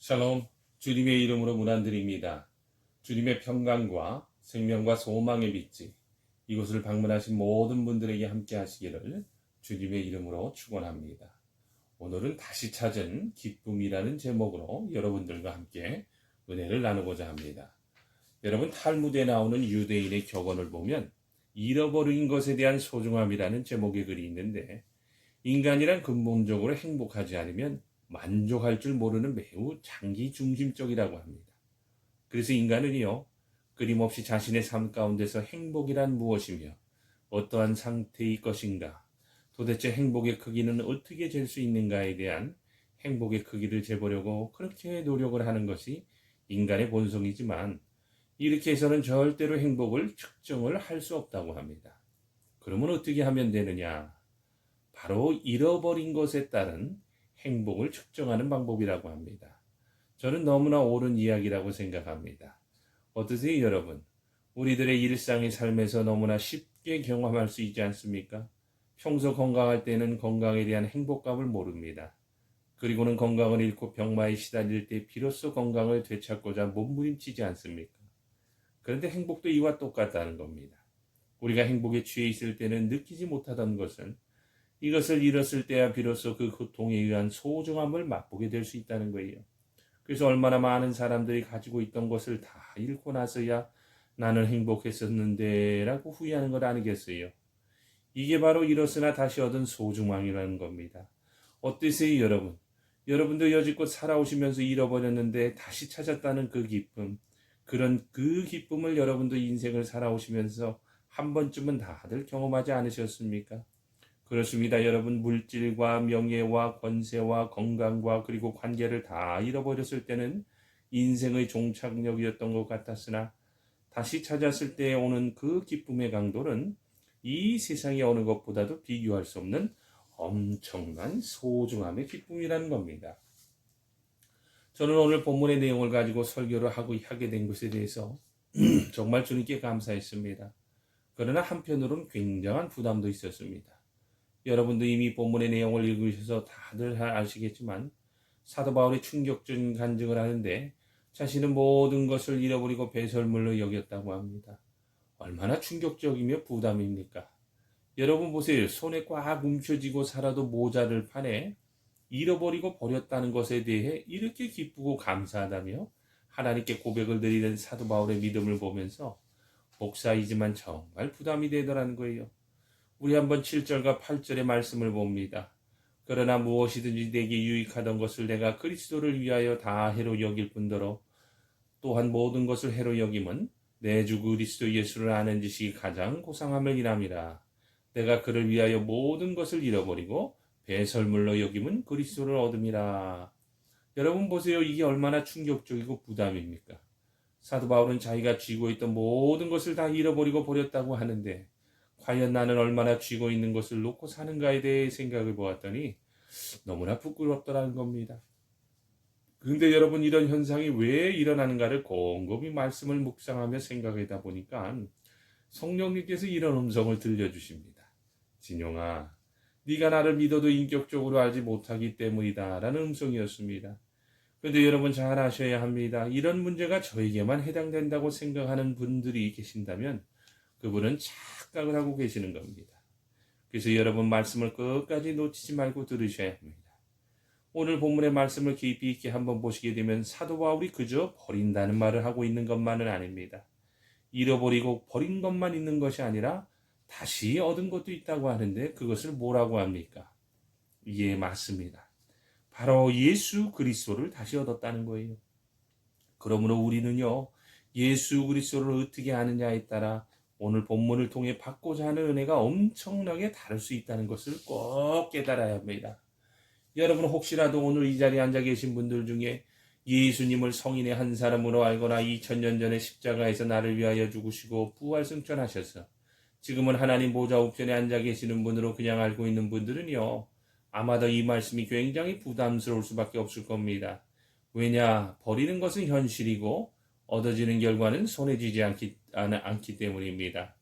샬롬, 주님의 이름으로 문안드립니다. 주님의 평강과 생명과 소망의 빛이 이곳을 방문하신 모든 분들에게 함께 하시기를 주님의 이름으로 축원합니다. 오늘은 다시 찾은 기쁨이라는 제목으로 여러분들과 함께 은혜를 나누고자 합니다. 여러분, 탈무드에 나오는 유대인의 격언을 보면 잃어버린 것에 대한 소중함이라는 제목의 글이 있는데, 인간이란 근본적으로 행복하지 않으면 만족할 줄 모르는 매우 장기 중심적이라고 합니다. 그래서 인간은요, 끊임없이 자신의 삶 가운데서 행복이란 무엇이며 어떠한 상태일 것인가, 도대체 행복의 크기는 어떻게 잴 수 있는가에 대한 행복의 크기를 재보려고 그렇게 노력을 하는 것이 인간의 본성이지만, 이렇게 해서는 절대로 행복을 측정을 할 수 없다고 합니다. 그러면 어떻게 하면 되느냐? 바로 잃어버린 것에 따른 행복을 측정하는 방법이라고 합니다. 저는 너무나 옳은 이야기라고 생각합니다. 어떠세요, 여러분? 우리들의 일상의 삶에서 너무나 쉽게 경험할 수 있지 않습니까? 평소 건강할 때는 건강에 대한 행복감을 모릅니다. 그리고는 건강을 잃고 병마에 시달릴 때 비로소 건강을 되찾고자 몸부림치지 않습니까? 그런데 행복도 이와 똑같다는 겁니다. 우리가 행복에 취해 있을 때는 느끼지 못하던 것은 이것을 잃었을 때야 비로소 그 고통에 의한 소중함을 맛보게 될 수 있다는 거예요. 그래서 얼마나 많은 사람들이 가지고 있던 것을 다 잃고 나서야 나는 행복했었는데 라고 후회하는 것 아니겠어요? 이게 바로 잃었으나 다시 얻은 소중함이라는 겁니다. 어떠세요, 여러분? 여러분도 여지껏 살아오시면서 잃어버렸는데 다시 찾았다는 그 기쁨, 그런 그 기쁨을 여러분도 인생을 살아오시면서 한 번쯤은 다들 경험하지 않으셨습니까? 그렇습니다. 여러분, 물질과 명예와 권세와 건강과 그리고 관계를 다 잃어버렸을 때는 인생의 종착역이었던 것 같았으나, 다시 찾았을 때 오는 그 기쁨의 강도는 이 세상의 어느 것보다도 비교할 수 없는 엄청난 소중함의 기쁨이라는 겁니다. 저는 오늘 본문의 내용을 가지고 설교를 하게 된 것에 대해서 정말 주님께 감사했습니다. 그러나 한편으로는 굉장한 부담도 있었습니다. 여러분도 이미 본문의 내용을 읽으셔서 다들 아시겠지만, 사도 바울이 충격적인 간증을 하는데 자신은 모든 것을 잃어버리고 배설물로 여겼다고 합니다. 얼마나 충격적이며 부담입니까? 여러분 보세요. 손에 꽉 움켜쥐고 살아도 모자를 파내 잃어버리고 버렸다는 것에 대해 이렇게 기쁘고 감사하다며 하나님께 고백을 드리는 사도 바울의 믿음을 보면서 목사이지만 정말 부담이 되더라는 거예요. 우리 한번 7절과 8절의 말씀을 봅니다. 그러나 무엇이든지 내게 유익하던 것을 내가 그리스도를 위하여 다 해로 여길 뿐더러 또한 모든 것을 해로 여김은 내 주 그리스도 예수를 아는 지식이 가장 고상함을 인함이라. 내가 그를 위하여 모든 것을 잃어버리고 배설물로 여김은 그리스도를 얻음이라. 여러분 보세요. 이게 얼마나 충격적이고 부담입니까? 사도 바울은 자기가 쥐고 있던 모든 것을 다 잃어버리고 버렸다고 하는데, 과연 나는 얼마나 쥐고 있는 것을 놓고 사는가에 대해 생각을 보았더니 너무나 부끄럽더라는 겁니다. 그런데 여러분, 이런 현상이 왜 일어나는가를 곰곰이 말씀을 묵상하며 생각하다 보니까 성령님께서 이런 음성을 들려주십니다. 진용아, 네가 나를 믿어도 인격적으로 알지 못하기 때문이다 라는 음성이었습니다. 그런데 여러분 잘 아셔야 합니다. 이런 문제가 저에게만 해당된다고 생각하는 분들이 계신다면 그분은 착각을 하고 계시는 겁니다. 그래서 여러분, 말씀을 끝까지 놓치지 말고 들으셔야 합니다. 오늘 본문의 말씀을 깊이 있게 한번 보시게 되면 사도 바울이 그저 버린다는 말을 하고 있는 것만은 아닙니다. 잃어버리고 버린 것만 있는 것이 아니라 다시 얻은 것도 있다고 하는데, 그것을 뭐라고 합니까? 예, 맞습니다. 바로 예수 그리스도를 다시 얻었다는 거예요. 그러므로 우리는요, 예수 그리스도를 어떻게 아느냐에 따라 오늘 본문을 통해 받고자 하는 은혜가 엄청나게 다를 수 있다는 것을 꼭 깨달아야 합니다. 여러분, 혹시라도 오늘 이 자리에 앉아 계신 분들 중에 예수님을 성인의 한 사람으로 알거나 2000년 전에 십자가에서 나를 위하여 죽으시고 부활승천하셔서 지금은 하나님 보좌 우편에 앉아 계시는 분으로 그냥 알고 있는 분들은요, 아마도 이 말씀이 굉장히 부담스러울 수밖에 없을 겁니다. 왜냐? 버리는 것은 현실이고 얻어지는 결과는 손에 쥐지 않기 때문입니다.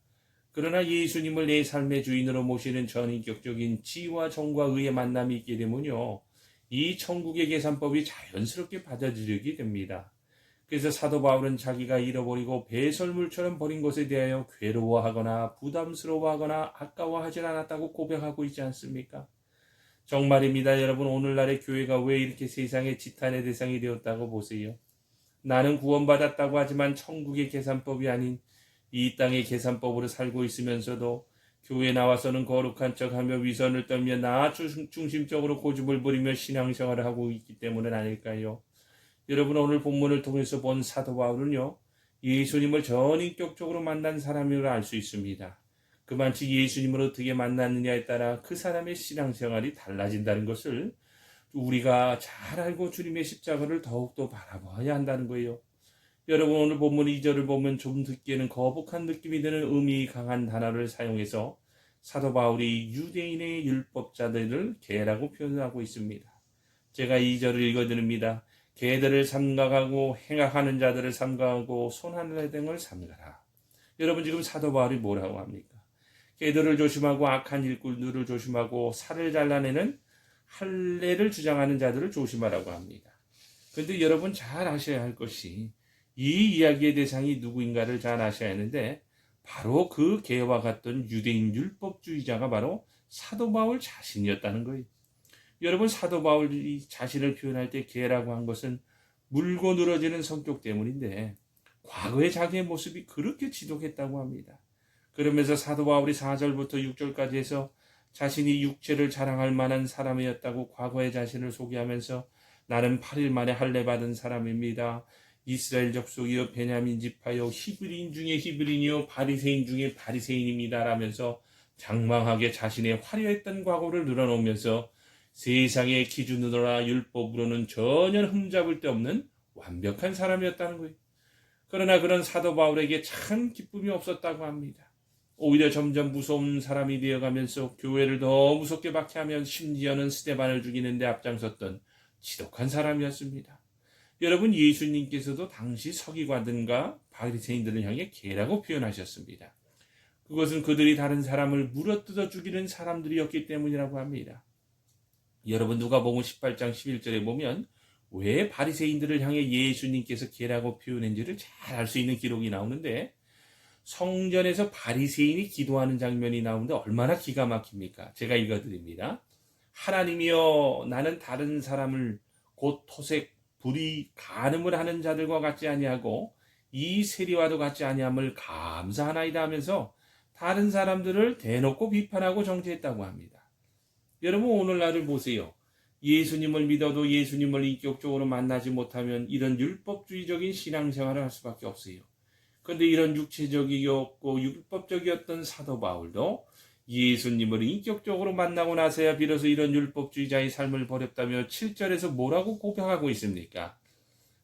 그러나 예수님을 내 삶의 주인으로 모시는 전인격적인 지와 정과 의의 만남이 있게 되면요, 이 천국의 계산법이 자연스럽게 받아들이게 됩니다. 그래서 사도 바울은 자기가 잃어버리고 배설물처럼 버린 것에 대하여 괴로워하거나 부담스러워하거나 아까워하지 않았다고 고백하고 있지 않습니까? 정말입니다. 여러분, 오늘날의 교회가 왜 이렇게 세상의 지탄의 대상이 되었다고 보세요. 나는 구원받았다고 하지만 천국의 계산법이 아닌 이 땅의 계산법으로 살고 있으면서도 교회 나와서는 거룩한 척하며 위선을 떨며 나 중심적으로 고집을 부리며 신앙생활을 하고 있기 때문은 아닐까요? 여러분, 오늘 본문을 통해서 본 사도 바울은요, 예수님을 전인격적으로 만난 사람임을 알 수 있습니다. 그만치 예수님을 어떻게 만났느냐에 따라 그 사람의 신앙생활이 달라진다는 것을 우리가 잘 알고 주님의 십자가를 더욱더 바라봐야 한다는 거예요. 여러분, 오늘 본문 2절을 보면 좀 듣기에는 거북한 느낌이 드는 의미 강한 단어를 사용해서 사도 바울이 유대인의 율법자들을 개라고 표현하고 있습니다. 제가 2절을 읽어드립니다. 개들을 삼가하고 행악하는 자들을 삼가하고 손하는 등을 삼가라. 여러분, 지금 사도 바울이 뭐라고 합니까? 개들을 조심하고 악한 일꾼들을 조심하고 살을 잘라내는 할례를 주장하는 자들을 조심하라고 합니다. 그런데 여러분, 잘 아셔야 할 것이 이 이야기의 대상이 누구인가를 잘 아셔야 하는데, 바로 그 개와 같던 유대인 율법주의자가 바로 사도 바울 자신이었다는 거예요. 여러분, 사도 바울이 자신을 표현할 때 개라고 한 것은 물고 늘어지는 성격 때문인데, 과거의 자기의 모습이 그렇게 지독했다고 합니다. 그러면서 사도 바울이 4절부터 6절까지 해서 자신이 육체를 자랑할 만한 사람이었다고 과거의 자신을 소개하면서 나는 8일 만에 할례 받은 사람입니다. 이스라엘 족속이요 베냐민 지파요 히브리인 중에 히브리인이요 바리새인 중에 바리새인입니다. 라면서 장망하게 자신의 화려했던 과거를 늘어놓으면서 세상의 기준으로나 율법으로는 전혀 흠잡을 데 없는 완벽한 사람이었다는 거예요. 그러나 그런 사도 바울에게 참 기쁨이 없었다고 합니다. 오히려 점점 무서운 사람이 되어가면서 교회를 더 무섭게 박해하면 심지어는 스데반을 죽이는 데 앞장섰던 지독한 사람이었습니다. 여러분, 예수님께서도 당시 서기관들과 바리새인들을 향해 개라고 표현하셨습니다. 그것은 그들이 다른 사람을 물어뜯어 죽이는 사람들이었기 때문이라고 합니다. 여러분, 누가복음 18장 11절에 보면 왜 바리새인들을 향해 예수님께서 개라고 표현한지를 잘 알 수 있는 기록이 나오는데, 성전에서 바리새인이 기도하는 장면이 나오는데 얼마나 기가 막힙니까? 제가 읽어드립니다. 하나님이여, 나는 다른 사람을 곧 토색, 불의, 간음을 하는 자들과 같지 아니하고 이 세리와도 같지 아니함을 감사하나이다 하면서 다른 사람들을 대놓고 비판하고 정죄했다고 합니다. 여러분, 오늘날을 보세요. 예수님을 믿어도 예수님을 인격적으로 만나지 못하면 이런 율법주의적인 신앙생활을 할 수밖에 없어요. 그런데 이런 육체적이었고 율법적이었던 사도 바울도 예수님을 인격적으로 만나고 나서야 비로소 이런 율법주의자의 삶을 버렸다며 7절에서 뭐라고 고백하고 있습니까?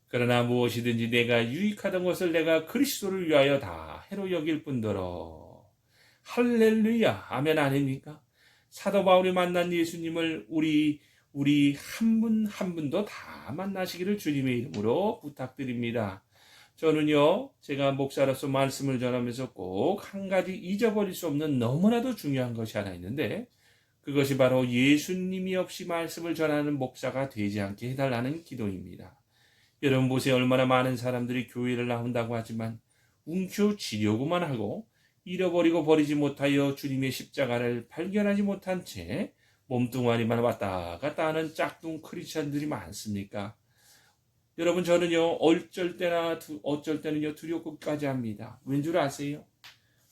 그러나 무엇이든지 내가 유익하던 것을 내가 그리스도를 위하여 다 해로 여길 뿐더러. 할렐루야, 아멘 아닙니까? 사도 바울이 만난 예수님을 우리 한 분 한 분도 다 만나시기를 주님의 이름으로 부탁드립니다. 저는요, 제가 목사로서 말씀을 전하면서 꼭 한 가지 잊어버릴 수 없는 너무나도 중요한 것이 하나 있는데, 그것이 바로 예수님이 없이 말씀을 전하는 목사가 되지 않게 해달라는 기도입니다. 여러분 보세요. 얼마나 많은 사람들이 교회를 나온다고 하지만 움켜쥐려고만 하고 잃어버리고 버리지 못하여 주님의 십자가를 발견하지 못한 채 몸뚱아리만 왔다 갔다 하는 짝퉁 크리스찬들이 많습니까? 여러분, 저는요, 어쩔 때는요, 두렵고까지 합니다. 왠 줄 아세요?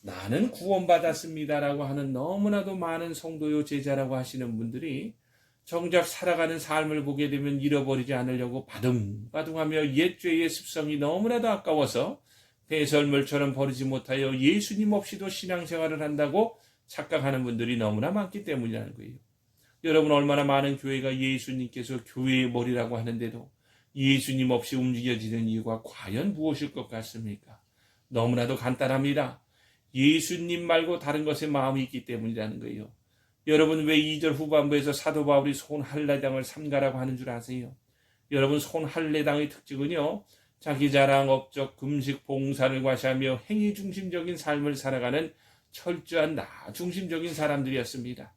나는 구원받았습니다라고 하는 너무나도 많은 성도요, 제자라고 하시는 분들이 정작 살아가는 삶을 보게 되면 잃어버리지 않으려고 바둥바둥하며 옛 죄의 습성이 너무나도 아까워서 배설물처럼 버리지 못하여 예수님 없이도 신앙생활을 한다고 착각하는 분들이 너무나 많기 때문이라는 거예요. 여러분, 얼마나 많은 교회가 예수님께서 교회의 머리라고 하는데도 예수님 없이 움직여지는 이유가 과연 무엇일 것 같습니까? 너무나도 간단합니다. 예수님 말고 다른 것에 마음이 있기 때문이라는 거예요. 여러분, 왜 2절 후반부에서 사도 바울이 손할례당을 삼가라고 하는 줄 아세요? 여러분, 손할례당의 특징은요, 자기 자랑, 업적, 금식, 봉사를 과시하며 행위 중심적인 삶을 살아가는 철저한 나 중심적인 사람들이었습니다.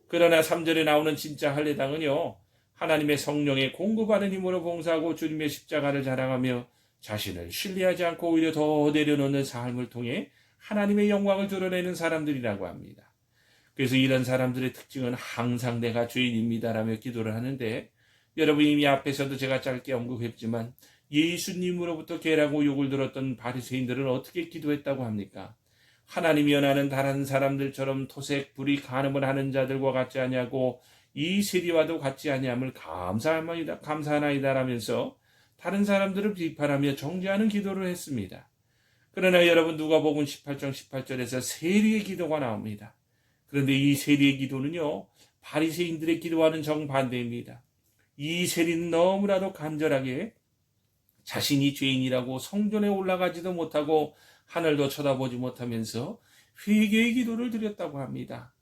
그러나 3절에 나오는 진짜 할례당은요, 하나님의 성령의 공급하는 힘으로 봉사하고 주님의 십자가를 자랑하며 자신을 신뢰하지 않고 오히려 더 내려놓는 삶을 통해 하나님의 영광을 드러내는 사람들이라고 합니다. 그래서 이런 사람들의 특징은 항상 내가 죄인입니다라며 기도를 하는데, 여러분 이미 앞에서도 제가 짧게 언급했지만 예수님으로부터 괴라고 욕을 들었던 바리새인들은 어떻게 기도했다고 합니까? 하나님이 연하는 다른 사람들처럼 토색 불이 간음을 하는 자들과 같지 아니하고 이 세리와도 같지 아니함을 감사하나이다라면서 다른 사람들을 비판하며 정죄하는 기도를 했습니다. 그러나 여러분 누가복음 18장 18절에서 세리의 기도가 나옵니다. 그런데 이 세리의 기도는요, 바리새인들의 기도와는 정반대입니다. 이 세리는 너무나도 간절하게 자신이 죄인이라고 성전에 올라가지도 못하고 하늘도 쳐다보지 못하면서 회개의 기도를 드렸다고 합니다.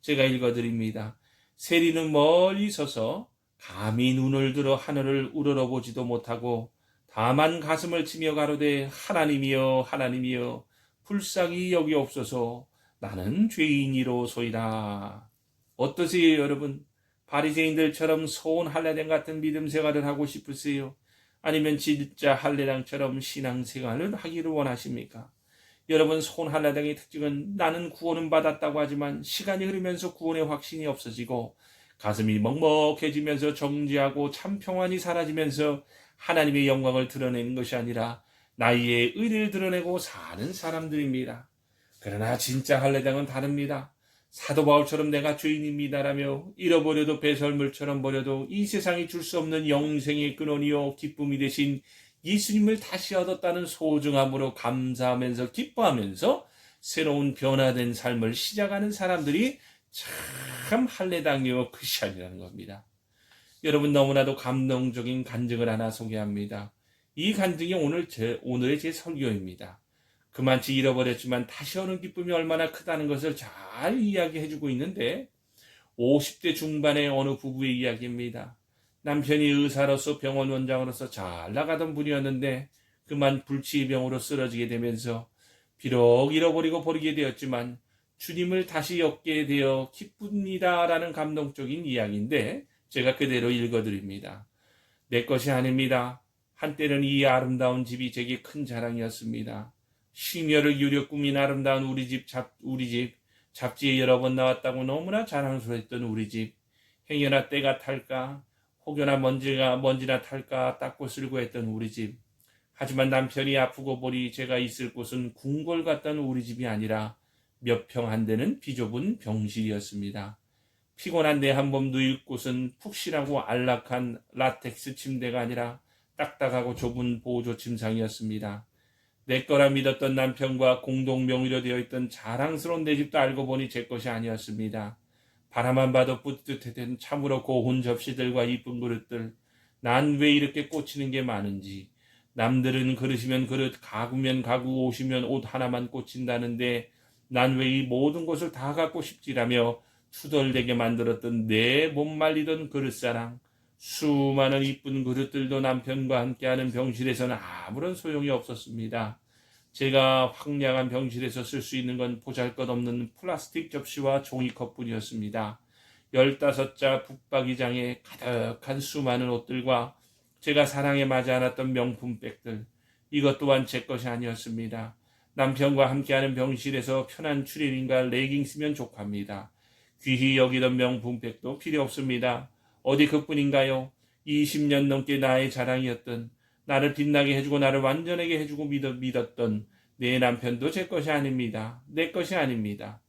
제가 읽어드립니다. 세리는 멀리 서서 감히 눈을 들어 하늘을 우러러보지도 못하고 다만 가슴을 치며 가로되 하나님이여 하나님이여 불쌍히 여기옵소서 나는 죄인이로소이다. 어떠세요 여러분? 바리새인들처럼 소원 할례당 같은 믿음 생활을 하고 싶으세요? 아니면 진짜 할례당처럼 신앙생활을 하기를 원하십니까? 여러분 소원 할례당의 특징은 나는 구원은 받았다고 하지만 시간이 흐르면서 구원의 확신이 없어지고 가슴이 먹먹해지면서 정죄하고 참 평안이 사라지면서 하나님의 영광을 드러내는 것이 아니라 나의 의를 드러내고 사는 사람들입니다. 그러나 진짜 할례당은 다릅니다. 사도 바울처럼 내가 죄인입니다라며 잃어버려도 배설물처럼 버려도 이 세상이 줄 수 없는 영생의 근원이요 기쁨이 되신 예수님을 다시 얻었다는 소중함으로 감사하면서 기뻐하면서 새로운 변화된 삶을 시작하는 사람들이 참 할례당이요 크리스찬이라는 겁니다. 여러분 너무나도 감동적인 간증을 하나 소개합니다. 이 간증이 오늘의 제 설교입니다. 그만치 잃어버렸지만 다시 오는 기쁨이 얼마나 크다는 것을 잘 이야기해주고 있는데 50대 중반의 어느 부부의 이야기입니다. 남편이 의사로서 병원 원장으로서 잘 나가던 분이었는데 그만 불치병으로 쓰러지게 되면서 비록 잃어버리고 버리게 되었지만 주님을 다시 얻게 되어 기쁩니다라는 감동적인 이야기인데 제가 그대로 읽어드립니다. 내 것이 아닙니다. 한때는 이 아름다운 집이 제게 큰 자랑이었습니다. 심혈을 기울여 꾸민 아름다운 우리 집 잡지에 여러 번 나왔다고 너무나 자랑스러웠던 우리 집. 행여나 때가 탈까 혹여나 먼지나 탈까 닦고 쓸고 했던 우리 집. 하지만 남편이 아프고 보니 제가 있을 곳은 궁궐 같던 우리 집이 아니라 몇 평 안 되는 비좁은 병실이었습니다. 피곤한데 한번 누일 곳은 푹신하고 안락한 라텍스 침대가 아니라 딱딱하고 좁은 보조 침상이었습니다. 내 거라 믿었던 남편과 공동 명의로 되어 있던 자랑스러운 내 집도 알고 보니 제 것이 아니었습니다. 바라만 봐도 뿌듯했던 참으로 고운 접시들과 이쁜 그릇들. 난 왜 이렇게 꽂히는 게 많은지. 남들은 그릇이면 그릇, 가구면 가구, 옷이면 옷 하나만 꽂힌다는데 난 왜 이 모든 것을 다 갖고 싶지라며 투덜대게 만들었던 내 못 말리던 그릇사랑. 수많은 이쁜 그릇들도 남편과 함께하는 병실에서는 아무런 소용이 없었습니다. 제가 황량한 병실에서 쓸 수 있는 건 보잘것없는 플라스틱 접시와 종이컵뿐이었습니다. 15자 북박이장에 가득한 수많은 옷들과 제가 사랑에 맞지 않았던 명품백들, 이것 또한 제 것이 아니었습니다. 남편과 함께하는 병실에서 편한 추리닝과 레깅스면 족합니다. 귀히 여기던 명품백도 필요 없습니다. 어디 그뿐인가요? 20년 넘게 나의 자랑이었던, 나를 빛나게 해주고 나를 완전하게 해주고 믿었던 내 남편도 제 것이 아닙니다. 내 것이 아닙니다.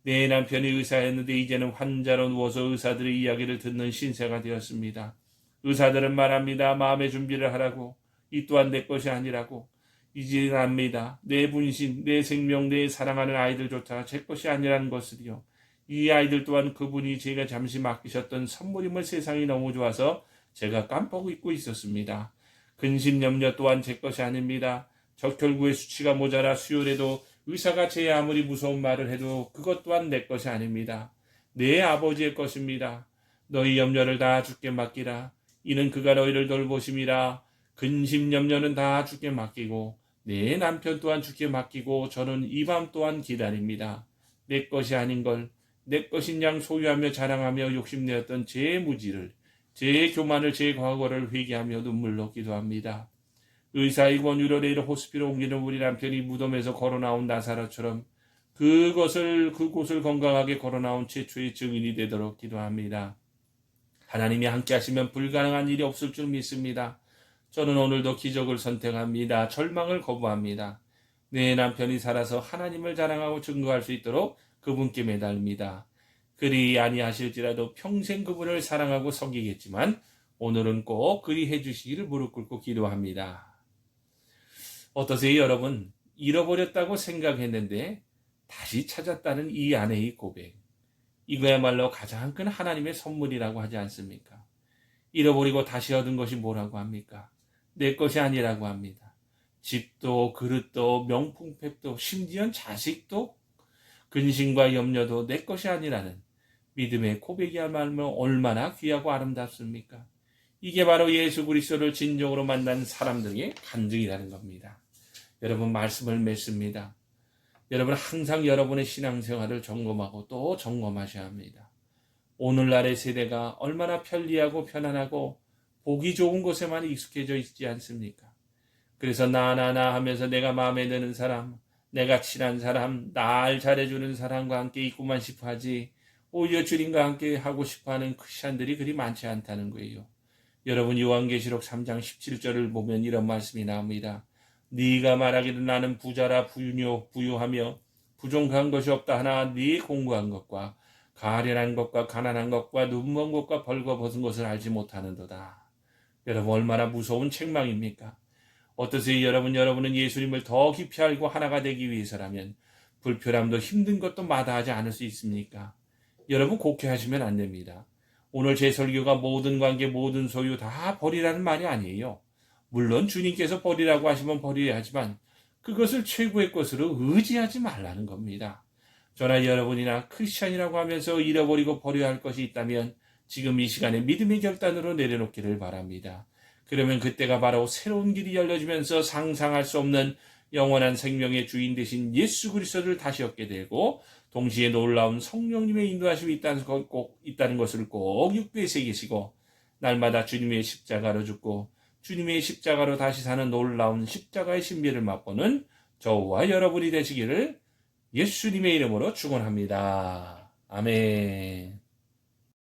내 남편이 의사였는데 이제는 환자로 누워서 의사들의 이야기를 듣는 신세가 되었습니다. 의사들은 말합니다. 마음의 준비를 하라고. 이 또한 내 것이 아니라고. 이제 압니다. 내 분신, 내 생명, 내 사랑하는 아이들조차 제 것이 아니라는 것을요. 이 아이들 또한 그분이 제가 잠시 맡기셨던 선물임을 세상이 너무 좋아서 제가 깜빡 잊고 있었습니다. 근심염려 또한 제 것이 아닙니다. 적혈구의 수치가 모자라 수혈해도 의사가 제 아무리 무서운 말을 해도 그것 또한 내 것이 아닙니다. 내 아버지의 것입니다. 너희 염려를 다 주께 맡기라. 이는 그가 너희를 돌보심이라. 근심염려는 다 주께 맡기고 내 남편 또한 주께 맡기고 저는 이 밤 또한 기다립니다. 내 것이 아닌 걸 내 것인 양 소유하며 자랑하며 욕심내었던 제 무지를 제 교만을 제 과거를 회개하며 눈물로 기도합니다. 의사의 권유로 내일 호스피로 옮기는 우리 남편이 무덤에서 걸어 나온 나사로처럼 그곳을 건강하게 걸어 나온 최초의 증인이 되도록 기도합니다. 하나님이 함께 하시면 불가능한 일이 없을 줄 믿습니다. 저는 오늘도 기적을 선택합니다. 절망을 거부합니다. 내 남편이 살아서 하나님을 자랑하고 증거할 수 있도록 그분께 매달립니다. 그리 아니하실지라도 평생 그분을 사랑하고 섬기겠지만 오늘은 꼭 그리 해주시기를 무릎 꿇고 기도합니다. 어떠세요, 여러분? 잃어버렸다고 생각했는데 다시 찾았다는 이 아내의 고백. 이거야말로 가장 큰 하나님의 선물이라고 하지 않습니까? 잃어버리고 다시 얻은 것이 뭐라고 합니까? 내 것이 아니라고 합니다. 집도 그릇도 명품백도 심지어 자식도 근심과 염려도 내 것이 아니라는 믿음의 고백이야말로 얼마나 귀하고 아름답습니까? 이게 바로 예수 그리스도를 진정으로 만난 사람들의 간증이라는 겁니다. 여러분 말씀을 맺습니다. 여러분 항상 여러분의 신앙생활을 점검하고 또 점검하셔야 합니다. 오늘날의 세대가 얼마나 편리하고 편안하고 보기 좋은 곳에만 익숙해져 있지 않습니까? 그래서 나 하면서 내가 마음에 드는 사람, 내가 친한 사람, 날 잘해주는 사람과 함께 있고만 싶어 하지 오히려 주님과 함께 하고 싶어하는 크리스찬들이 그리 많지 않다는 거예요. 여러분 요한계시록 3장 17절을 보면 이런 말씀이 나옵니다. 네가 말하기를 나는 부자라 부유하며 부족한 것이 없다 하나 네 공부한 것과 가련한 것과 가난한 것과 눈먼 것과 벌거벗은 것을 알지 못하는도다. 여러분 얼마나 무서운 책망입니까? 어떠세요? 여러분은 예수님을 더 깊이 알고 하나가 되기 위해서라면 불편함도 힘든 것도 마다하지 않을 수 있습니까? 여러분 곡해하시면 안 됩니다. 오늘 제 설교가 모든 관계 모든 소유 다 버리라는 말이 아니에요. 물론 주님께서 버리라고 하시면 버려야 하지만 그것을 최고의 것으로 의지하지 말라는 겁니다. 저나 여러분이나 크리스찬이라고 하면서 잃어버리고 버려야 할 것이 있다면 지금 이 시간에 믿음의 결단으로 내려놓기를 바랍니다. 그러면 그때가 바로 새로운 길이 열려지면서 상상할 수 없는 영원한 생명의 주인 되신 예수 그리스도를 다시 얻게 되고 동시에 놀라운 성령님의 인도하심이 있다는 것을 꼭 육두에 새기시고 날마다 주님의 십자가로 죽고 주님의 십자가로 다시 사는 놀라운 십자가의 신비를 맛보는 저와 여러분이 되시기를 예수님의 이름으로 축원합니다. 아멘.